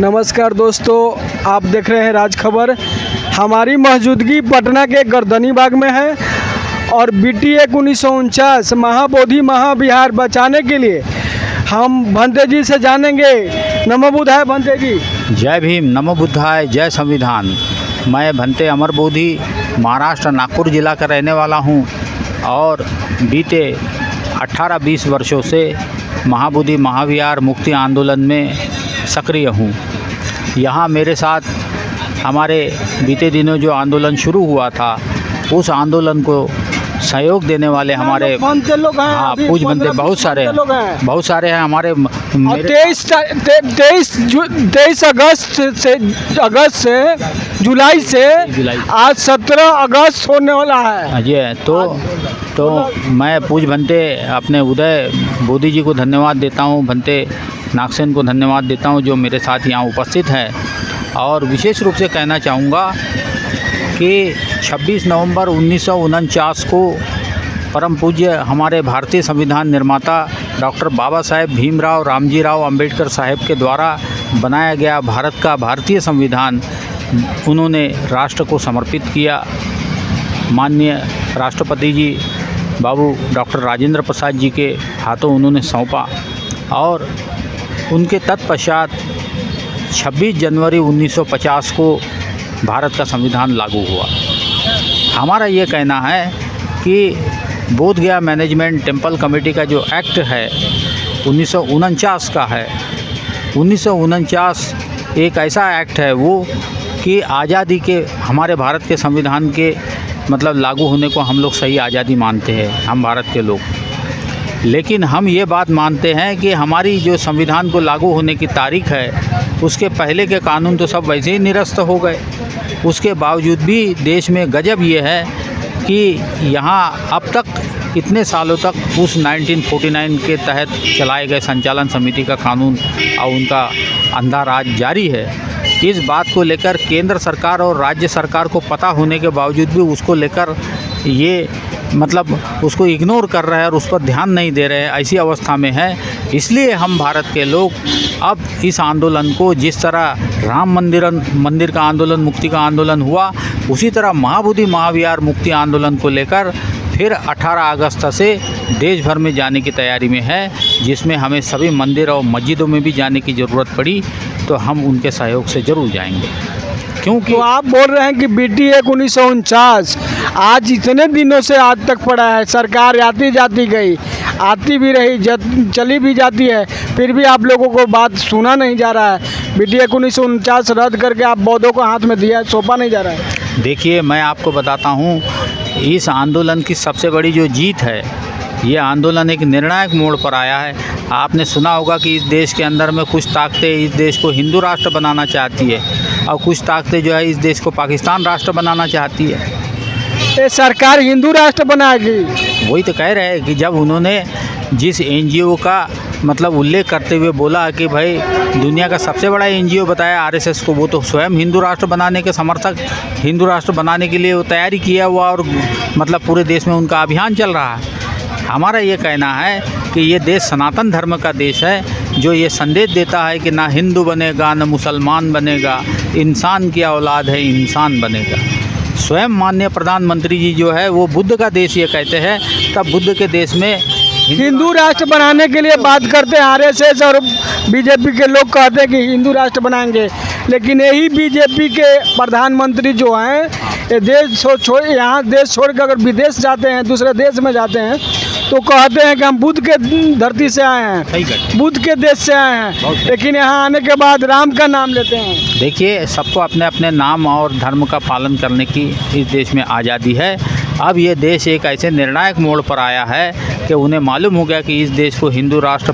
नमस्कार दोस्तों, आप देख रहे हैं राज खबर। हमारी मौजूदगी पटना के गर्दनी बाग में है और BT 1949 महाबोधि महाविहार बचाने के लिए हम भंते जी से जानेंगे। नमो बुद्धाय भंते जी। जय भीम, नमो बुद्धाय, जय संविधान। मैं भंते अमर बोधि महाराष्ट्र नागपुर ज़िला का रहने वाला हूं और बीते 18-20 वर्षों से महाबोधि महाविहार मुक्ति आंदोलन में सक्रिय हूं। यहाँ मेरे साथ हमारे बीते दिनों जो आंदोलन शुरू हुआ था उस आंदोलन को सहयोग देने वाले हमारे भंते लोग हैं। हाँ, पूज भंते बहुत सारे हैं हमारे। 23 अगस्त से जुलाई से आज 17 अगस्त होने वाला है। जी, तो मैं पूज भंते अपने उदय बोधि जी को धन्यवाद देता हूँ, भंते नागसेन को धन्यवाद देता हूँ जो मेरे साथ यहाँ उपस्थित हैं। और विशेष रूप से कहना चाहूँगा कि 26 नवंबर 1949 को परम पूज्य हमारे भारतीय संविधान निर्माता डॉक्टर बाबा साहेब भीमराव रामजी राव अंबेडकर साहब के द्वारा बनाया गया भारत का भारतीय संविधान उन्होंने राष्ट्र को समर्पित किया। माननीय राष्ट्रपति जी बाबू डॉक्टर राजेंद्र प्रसाद जी के हाथों उन्होंने सौंपा और उनके तत्पश्चात 26 जनवरी 1950 को भारत का संविधान लागू हुआ। हमारा ये कहना है कि बोध गया मैनेजमेंट टेम्पल कमेटी का जो एक्ट है 1949 का है। 1949 एक ऐसा एक्ट है वो कि आज़ादी के हमारे भारत के संविधान के मतलब लागू होने को हम लोग सही आज़ादी मानते हैं, हम भारत के लोग। लेकिन हम ये बात मानते हैं कि हमारी जो संविधान को लागू होने की तारीख है उसके पहले के कानून तो सब वैसे ही निरस्त हो गए। उसके बावजूद भी देश में गजब ये है कि यहाँ अब तक इतने सालों तक उस 1949 के तहत चलाए गए संचालन समिति का कानून और उनका अंधा राज जारी है। इस बात को लेकर केंद्र सरकार और राज्य सरकार को पता होने के बावजूद भी उसको लेकर ये मतलब उसको इग्नोर कर रहे हैं और उस पर ध्यान नहीं दे रहे हैं, ऐसी अवस्था में है। इसलिए हम भारत के लोग अब इस आंदोलन को जिस तरह राम मंदिर का आंदोलन, मुक्ति का आंदोलन हुआ, उसी तरह महाबोधि महाविहार मुक्ति आंदोलन को लेकर फिर 18 अगस्त से देश भर में जाने की तैयारी में है, जिसमें हमें सभी मंदिर और मस्जिदों में भी जाने की ज़रूरत पड़ी तो हम उनके सहयोग से ज़रूर जाएंगे। क्योंकि तो आप बोल रहे हैं कि BT 1949 आज इतने दिनों से आज तक पड़ा है, सरकार आती जाती गई, आती भी रही, चली भी जाती है, फिर भी आप लोगों को बात सुना नहीं जा रहा है। BT 1949 रद्द करके आप बौद्धों को हाथ में दिया है, सौंपा नहीं जा रहा है। देखिए, मैं आपको बताता हूँ, इस आंदोलन की सबसे बड़ी जो जीत है, ये आंदोलन एक निर्णायक मोड़ पर आया है। आपने सुना होगा कि इस देश के अंदर में कुछ ताकतें इस देश को हिंदू राष्ट्र बनाना चाहती है और कुछ ताकतें जो है इस देश को पाकिस्तान राष्ट्र बनाना चाहती है। ये सरकार हिंदू राष्ट्र बनाएगी। वही तो कह रहे हैं कि जब उन्होंने जिस NGO का मतलब उल्लेख करते हुए बोला कि भाई दुनिया का सबसे बड़ा NGO बताया RSS को, वो तो स्वयं हिंदू राष्ट्र बनाने के समर्थक, हिंदू राष्ट्र बनाने के लिए वो तैयारी किया हुआ और मतलब पूरे देश में उनका अभियान चल रहा है। हमारा ये कहना है कि ये देश सनातन धर्म का देश है जो ये संदेश देता है कि ना हिंदू बनेगा ना मुसलमान बनेगा, इंसान की औलाद है, इंसान बनेगा। स्वयं माननीय प्रधानमंत्री जी जो है वो बुद्ध का देश ये कहते हैं, तब बुद्ध के देश में हिंदू राष्ट्र बनाने के लिए बात करते हैं RSS और BJP के लोग कहते हैं कि हिंदू राष्ट्र बनाएंगे, लेकिन यही BJP के प्रधानमंत्री जो हैं ये देश छोड़ यहाँ देश छोड़ कर अगर विदेश जाते हैं, दूसरे देश में जाते हैं तो कहते हैं कि हम बुद्ध के धरती से आए हैं, बुद्ध के देश से आए हैं, लेकिन यहाँ आने के बाद राम का नाम लेते हैं। देखिए, सबको अपने अपने नाम और धर्म का पालन करने की इस देश में आज़ादी है। अब ये देश एक ऐसे निर्णायक मोड़ पर आया है कि उन्हें मालूम हो गया कि इस देश को हिंदू राष्ट्र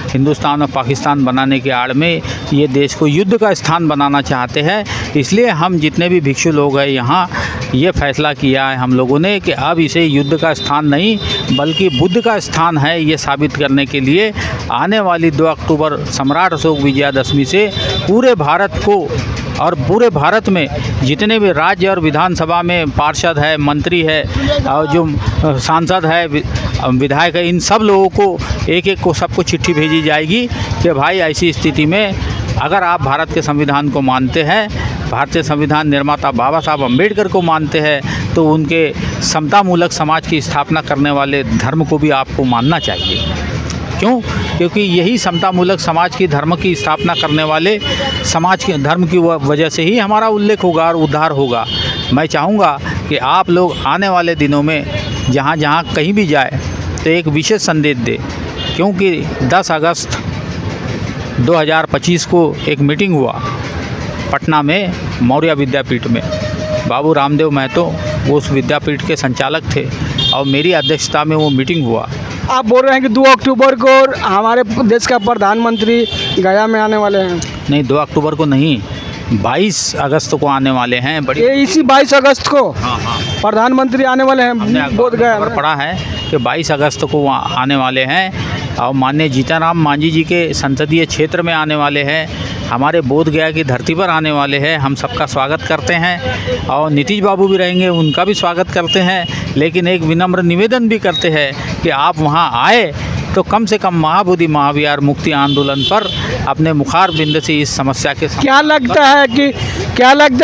हिंदुस्तान और पाकिस्तान बनाने के आड़ में ये देश को युद्ध का स्थान बनाना चाहते हैं। इसलिए हम जितने भी भिक्षु लोग हैं यहाँ ये फैसला किया है हम लोगों ने कि अब इसे युद्ध का स्थान नहीं बल्कि बुद्ध का स्थान है, ये साबित करने के लिए आने वाली 2 अक्टूबर सम्राट अशोक विजयादशमी से पूरे भारत को और पूरे भारत में जितने भी राज्य और विधानसभा में पार्षद है, मंत्री है और जो सांसद है, विधायक है, इन सब लोगों को एक एक को सबको चिट्ठी भेजी जाएगी कि भाई ऐसी स्थिति में अगर आप भारत के संविधान को मानते हैं, भारतीय संविधान निर्माता बाबा साहब अम्बेडकर को मानते हैं, तो उनके समतामूलक समाज की स्थापना करने वाले धर्म को भी आपको मानना चाहिए। क्यों? क्योंकि यही समतामूलक समाज की धर्म की स्थापना करने वाले समाज के धर्म की वजह से ही हमारा उल्लेख होगा और उद्धार होगा। मैं चाहूँगा कि आप लोग आने वाले दिनों में जहाँ जहाँ कहीं भी जाए तो एक विशेष संदेश दे, क्योंकि 10 अगस्त 2025 को एक मीटिंग हुआ पटना में मौर्य विद्यापीठ में। बाबू रामदेव महतो वो उस विद्यापीठ के संचालक थे और मेरी अध्यक्षता में वो मीटिंग हुआ। आप बोल रहे हैं कि 2 अक्टूबर को हमारे देश का प्रधानमंत्री गया में आने वाले हैं। नहीं, 2 अक्टूबर को नहीं, 22 अगस्त को आने वाले हैं। बड़ी ये इसी 22 अगस्त को हाँ प्रधानमंत्री आने वाले हैं बोधगया खबर में। पड़ा है कि 22 अगस्त को वहाँ आने वाले हैं और माननीय जीतन मांझी जी के संसदीय क्षेत्र में आने वाले हैं, हमारे बोधगया की धरती पर आने वाले हैं। हम सबका स्वागत करते हैं और नीतीश बाबू भी रहेंगे, उनका भी स्वागत करते हैं। लेकिन एक विनम्र निवेदन भी करते हैं कि आप वहाँ आए तो कम से कम महाबोधि महाविहार मुक्ति आंदोलन पर अपने मुखार बिंद से इस समस्या के क्या लगता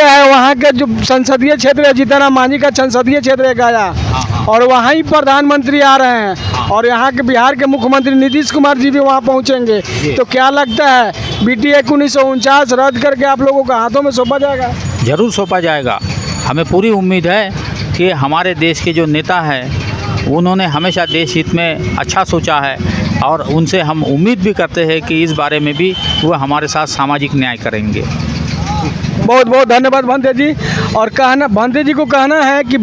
है वहाँ के जो संसदीय क्षेत्र है, जीतन मांझी का संसदीय क्षेत्र है गया, और वहाँ ही प्रधानमंत्री आ रहे हैं और यहाँ के बिहार के मुख्यमंत्री नीतीश कुमार जी भी वहाँ पहुँचेंगे, तो क्या लगता है BT Act 1949 रद्द करके आप लोगों के हाथों में सौंपा जाएगा? ज़रूर सौंपा जाएगा। हमें पूरी उम्मीद है कि हमारे देश के जो नेता हैं उन्होंने हमेशा देश हित में अच्छा सोचा है और उनसे हम उम्मीद भी करते हैं कि इस बारे में भी वो हमारे साथ सामाजिक न्याय करेंगे। बहुत बहुत धन्यवाद भंते जी। और भंते जी को कहना है कि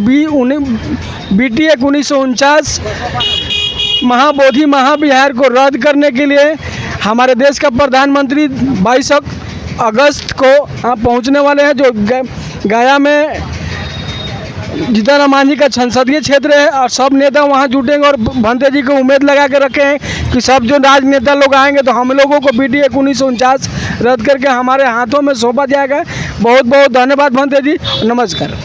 BT Act 1949 महाबोधि महाविहार को रद्द करने के लिए हमारे देश का प्रधानमंत्री 22 अगस्त को पहुंचने वाले हैं, जो गया में जीतन मांझी का संसदीय क्षेत्र है और सब नेता वहां जुटेंगे। और भंते जी को उम्मीद लगा के रखे हैं कि सब जो राजनेता लोग आएंगे तो हम लोगों को BT Act 1949 रद्द करके हमारे हाथों में सौंपा जाएगा। बहुत बहुत धन्यवाद भंते जी, नमस्कार।